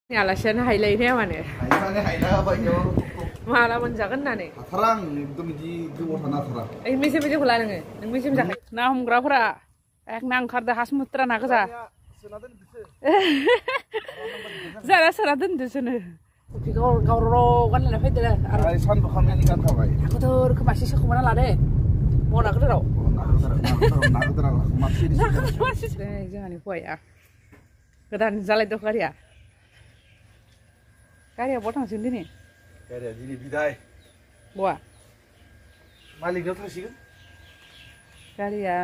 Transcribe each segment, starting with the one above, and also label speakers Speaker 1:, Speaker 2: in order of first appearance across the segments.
Speaker 1: आलासियानो हायलायनाया माने
Speaker 2: हायनानै हायना होबाय
Speaker 1: माला मोनजागोन होननानै
Speaker 2: हाथारा आं एकदम बिदि गोबाव थानो हाथारा
Speaker 1: ओइ मेजेम मेजेमखौ ला नोङो नों मेजेम जाखायो ना हमग्राफोरा एक ना ओंखारदो हासमुत्रा ना गोजा जारा सोना दोनदोसोनो गावराव गानलायना फैदो आरो
Speaker 2: सानदु खामनायनि गानखाबाय
Speaker 1: गोदोर मासे सोखोमाना लादे मना गोदोराव
Speaker 2: ना गोदोरा मासे
Speaker 1: जोंहानि हौवाया गोदान जालायदो गारिया बहा थांसिगोन दिनै
Speaker 2: गारिया दिनै बिदाय
Speaker 1: बहा
Speaker 2: मालिकनाव थांसिगोन
Speaker 1: गारिया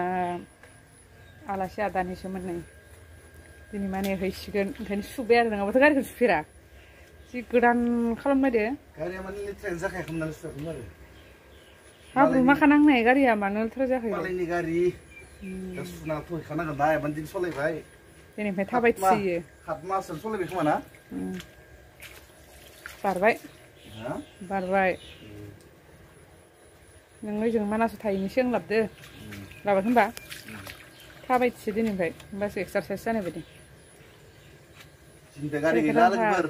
Speaker 1: आलासि आदानिसोमोन नै दिनै माने हैसिगोन ओंखायनो सुबाय आरो नङाबाथ' गारिखौ सुफेरा जि गोदान खालामबायदो
Speaker 2: गारिया माने लेथ्रायानो जाखायाखैमोन नालाय सुवाखैमोन आरो
Speaker 1: हाब्रु माखा नांनाय गारिया मानो लेथ्रा जाखो
Speaker 2: मालायनि गारि दा सुनाथ' हैखानांगोन दा एमान दिन सलायबाय
Speaker 1: दिनैनिफ्राय थाबायथियो
Speaker 2: 7 माससो सलायबाय खोमा ना
Speaker 1: बारबाय नों ओइजों मानासआव थाहैनोसै आं लाबदो लाबाखै होनबा थाबायथियो दिनैनिफ्राय होमबासो एक्सारसाइस जानाय बायदि
Speaker 2: गारि गैला लोगोफोर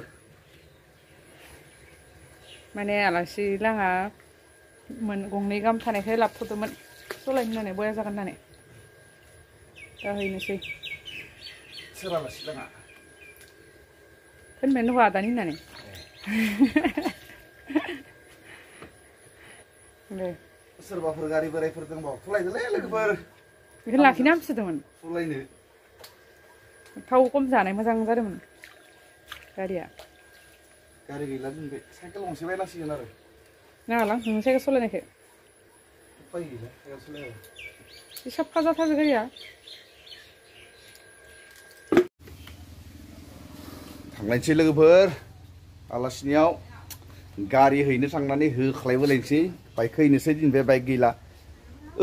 Speaker 1: माने आलासि लाङा गंनै गाहाम थानायखाय लाबथ'दोंमोन सलायनो होननानै बया जागोन होननानै दा हैनोसै
Speaker 2: सोर आलासि लाङा
Speaker 1: फोनबायानो दङ आदानि होननानै
Speaker 2: सोरबाफोर गारि बोरायफोर दंबा सलायदोलै लोगोफोर
Speaker 1: बेखौ लाखिनो हामसिदोंमोन
Speaker 2: सलायनो
Speaker 1: थाव खम जानाय मोजां जादोंमोन गारिया
Speaker 2: गारि गैला दिनै साइकेल गंसे बायनांसिगोन आरो
Speaker 1: नाङालां नों साइकेल सलायनायखौ
Speaker 2: उफाय गैला साइकेल सलायाबा
Speaker 1: बे साफा जाथारबाय गारिया
Speaker 2: थांलायनोसै लोगोफोर आलासिनियाव गारि हैनो थांनानै होख्लायबोलायनोसै बाइक हैनोसै दिनैफ्राय बाइक गैला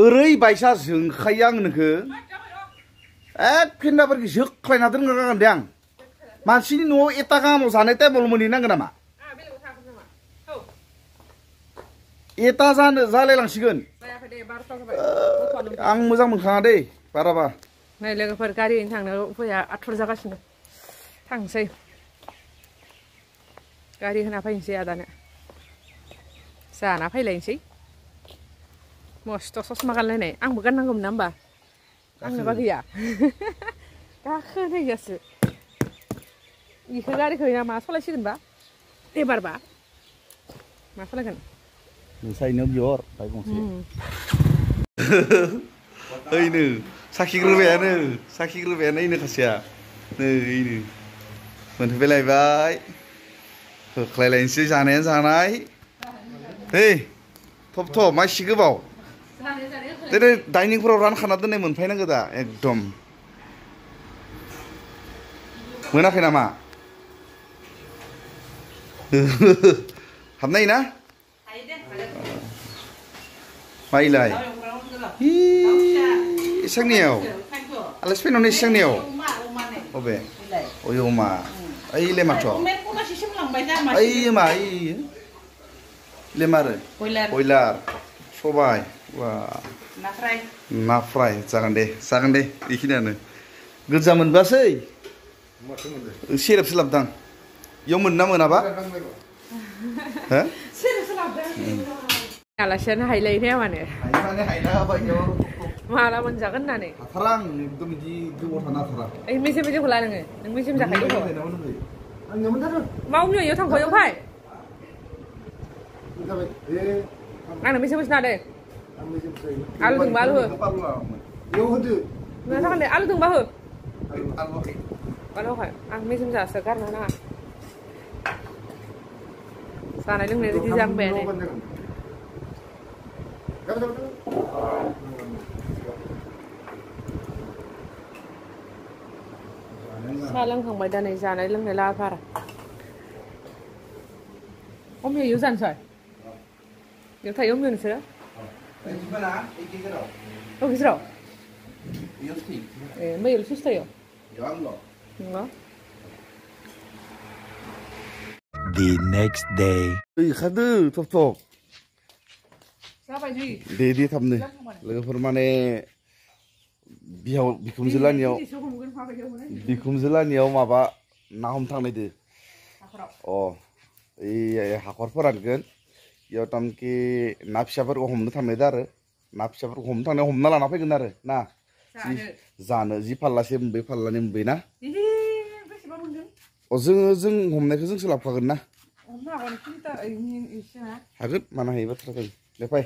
Speaker 2: ओरैबायसा जोंखायो आं नोंखो एक फेन्दाफोरखौ जोख्लायना दोनग्रागान दे आं मानसिनि न'आव एटा गाहामाव जानाय टाइमाव मोनहैनांगोन नामा एटा जालायलांसिगोन आं मोजां मोनखाङा दै बाराबा
Speaker 1: नै लोगोफोर गारि हैनो थांनो फैया आथुर जागासिनो थांसै गारि होना फैनोसै आदानो जाना फैलायनोसै मस्थ' ससमा गानलायनाय आंबो गाननांगौमोन ना होमबा आंनोबा गैया गाखोनायासो इखौ गारिखौ मा सलायसिगोनबा एबारबा मा सलायगोन
Speaker 2: नोंसायनो बिहर बाइक गंसे ओइनो साखिग्रोबायानो ओइनो खासेया नै ओइनो मोनफैलायबाय होख्लायलायनोसै जानायानो जानाय हे थब माइसि गोबाव दिनै डाइनिंफोराव रानखाना दोननाय मोनफैनांगौ दा एकदम मोनाखै नामा हाबनाय ना माइलाय इसांनियाव आलासि फैनानै इसांनियाव अबे ओइ अमा ओइले माथ' ओइ मा ओइ लेमारो बयलार सबाय वा ना फ्राय जागोन दे बेखिनियानो गोजा मोनबासै सेरेबसो लाबदां इयाव मोनना मोनाबा हो
Speaker 1: आलासियानो हायलायनाया माने
Speaker 2: हायना होबाय
Speaker 1: माला मोनजागोन होननानै
Speaker 2: हाथारा आं एकदम बिदि गोबाव थानो हाथारा
Speaker 1: ओइ मेजेम मेजेमखौ ला नोङो नों मेजेम जाखायो मावनो इयाव थांखायो फै आंनो मेजेम मेजेम नादे आलु दंबा आलु हो नोंहा थागोन दे आलु दंबा हो आलु होखाय आं मेजेम जासो गारनो नाङा जानाय लोंनाय रेडि जाबायानो साहा लोंखांबाय दा नै जानाय लोंनाय लाहार फाहार अमिया इयाव जानोसै इयाव थायो अमिया नोंसोरो औ गेजेराव ए ओमफ्राय इयाव सोर थायो नङा
Speaker 3: The next day.
Speaker 2: ओंखारदो थब दे थाबनो लोगोफोर माने बिहाव बिखुमजो लानियाव माबा ना हमनो थांनायदो अ ओइ हाखर फोरानगोन इयाव तामखि ना फिसाफोरखौ हमनो थांनायदो आरो ना फिसाफोरखौ हमनो थांनायाव हमना लाना फैगोन आरो ना जानो जि फाल्लासे मोनबै फाल्लानि मोनबै ना अ जों हमनायखौ जोंसो लाबोखागोन ना हागोन मानो हायै बाथ्रा जायो दे फै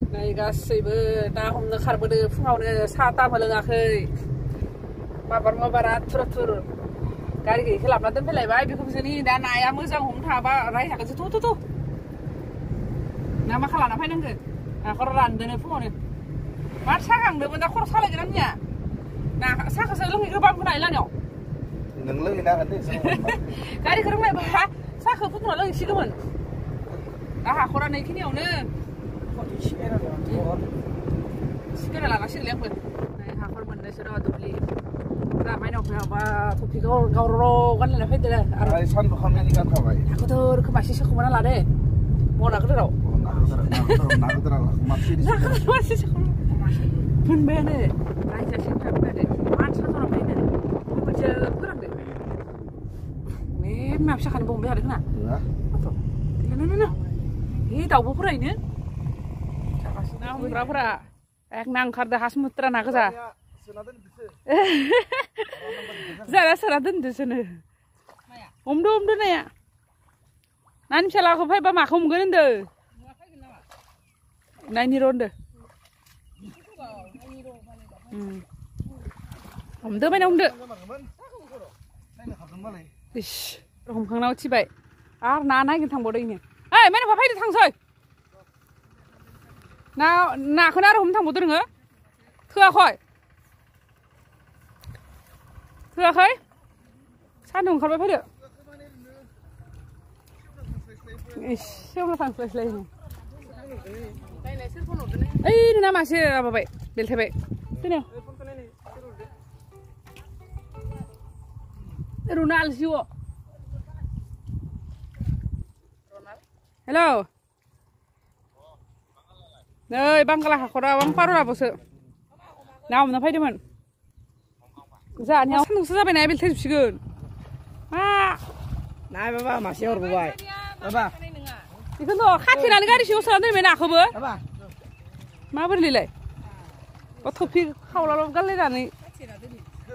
Speaker 1: नै गासैबो ना हमनो खारबोदो फुङावनो साहा ताबो लोङाखै माबारा थुर गारि गैयिखौ लाबोना दोनफैलायबाय बेखौ बिसोरनि दा नाया मोजां हमनो थाङाबा रायजागोनसो थ' ना मा खालामना फैनांगोन नाखौ रानदोनो फुङावनो मा सागांदोंमोन दा खर' सालायगोन आंनिया ना साहाखौसो लोंहैग्रोबाय लानायाव
Speaker 2: नों लोंहैनो हागोन दे
Speaker 1: गारिखौ रोंलायबा साहाखौ फुदुंना लोंहैसिगौमोन दा हाखरा नैखिनियावनो सिगां लागासिनोलै आंबो हाखर मोननोसो र' दुब्लि दा माइनाव फैयाबा टपिखौ गावर' गानलायना फैदो आरो
Speaker 2: सानदु खामानि गानखाबाय
Speaker 1: हाखौथोर खोमासे सोखोमाना लादो मना गोदोराव
Speaker 2: ना गोदोराव मासे
Speaker 1: मोनबायानो रायजासिन थाबोनादो मान साथ'ना फैनो मोनसे फोरानदो बे मा फिसाखानो बंबाय थादों खोना माथ' दाउबो फरायनो ना हमग्राफोरा एक ना ओंखारदो हासमुत्रा ना गोजा जारा सोना दोनदोसोनो हमदो नाया नानि फिसालाखौ फैबा माखौ हमगोन होनदो नायनि र' होनदो हमदो माने हमदो इस हमखांना उथिबाय आरो ना नायगिरनो थांबावदो इनो ओइ माइनावफा फैदो थांसै नाखौनो आरो हमनो थांबावदो नोङो थोआखै सान्दुं ओंखारबाय फैदो एसेयावनो थांस्लायस्लाय ओइ नोंना मासे माबाबाय बेलथायबाय दोनो रनाल जिउ हेलौ नै बांगाला हाखरा पार'राबोसो ना हमना फैदोंमोन जानियाव सान्दुंसो जाबाय नाया बेलथायजोबसिगोन मा
Speaker 4: नाय बाबा मासे हरबोबाय बाबा
Speaker 1: बेखौनोथ' खाथेनानै गारि सिङाव सोना दोनबाय नाखौबो माबोरैलाय थफि खावलाल' गारलायनानै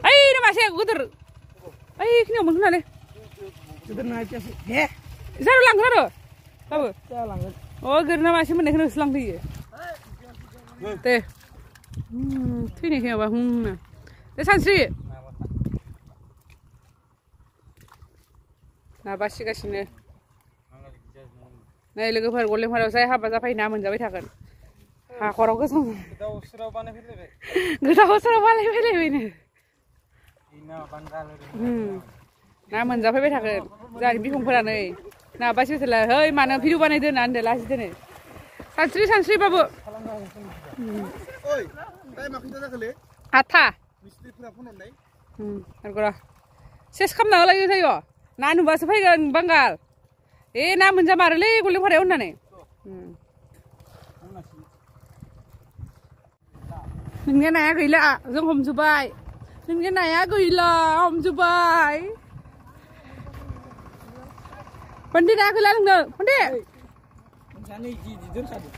Speaker 1: ओइ मासे गोदोर ओइखिनियाव मोनगोन जारु लांगोन आरो बाबो अ गोरना मासे मोननायखौनो होसोलांदो इयो दे थैनायखौ माबा दे सानस्रि ना बासिगासिनो नै लोगोफोर गलेंफोराव जाय हाबा जाफायो ना मोनजाबाय थागोन हाखराव गोजां गोदाव सोराव बानायफैलायबायनो ना मोनजाफैबाय थागोन जोंहानि बिफांफोरा नै ना बासिबाय है मानो भिडिअ बानायदो होनना होनदो लासि दोनो सानस्रिबाबो आठथा सेस खालामना होलायो जायो ना नुबासो फैगोन बांगाल ना मोनजामारोलै गलेंफारायाव होननानै नोंनिया नाया गैला जों हमजोब्बाय नोंनिया नाया गैला हमजोब्बाय पण्डे नाया गैला नोंनो पण्डे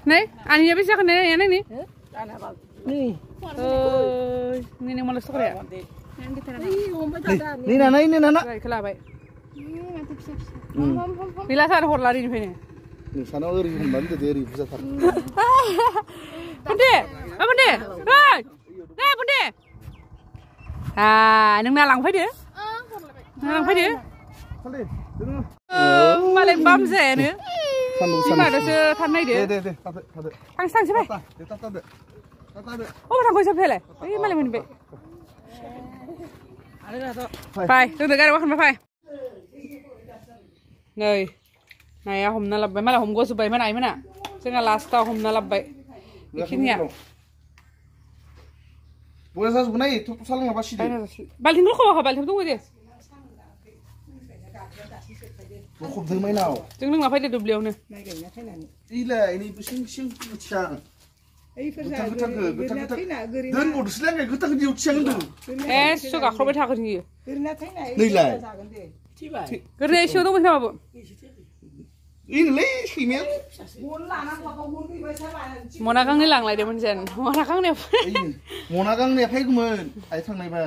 Speaker 1: नै आनिया बेसे जागोन नाया नोंनि नै मालाय सख्राया इखौ लाबाय गैला सानो हरला ओरैनिफ्रायनो
Speaker 2: नोंसानाव ओरै हमनानै दोनदो ओरै बुरजाथार
Speaker 1: पण्डे पण्डे नै पण्डे नोंना लांफैदो मालाय बामजायानो बिमादोसो थानो नायदो थांसै फै अबाव थांखो सोबफैलाय ओइ मालाय मोनबाय फै जोंनो गारि गाखोनबाय फै नै नाया हमना लाबोबाय मालाय हमगजोब्बायमोन आइमोना जोंहा लास्टाव हमना लाबोबाय बेखिनिया बाल्थिं लखबाखा बाल्थिं दङ दे जों लोंना फैदो दुब्लियावनो
Speaker 2: दोनबावदोसोलाय गोथां दियाव थिखांदों
Speaker 1: एस' गाख्रबबाय थागोन बियो
Speaker 2: नैलाय
Speaker 1: गोरलै एसेयाव दंबाय थाबाबो
Speaker 2: इनोलै सैमाया
Speaker 1: मना गांनै लांलायदोंमोन जेन मना गांनै
Speaker 2: मना गांनैया फैगौमोन आइ थांनायबा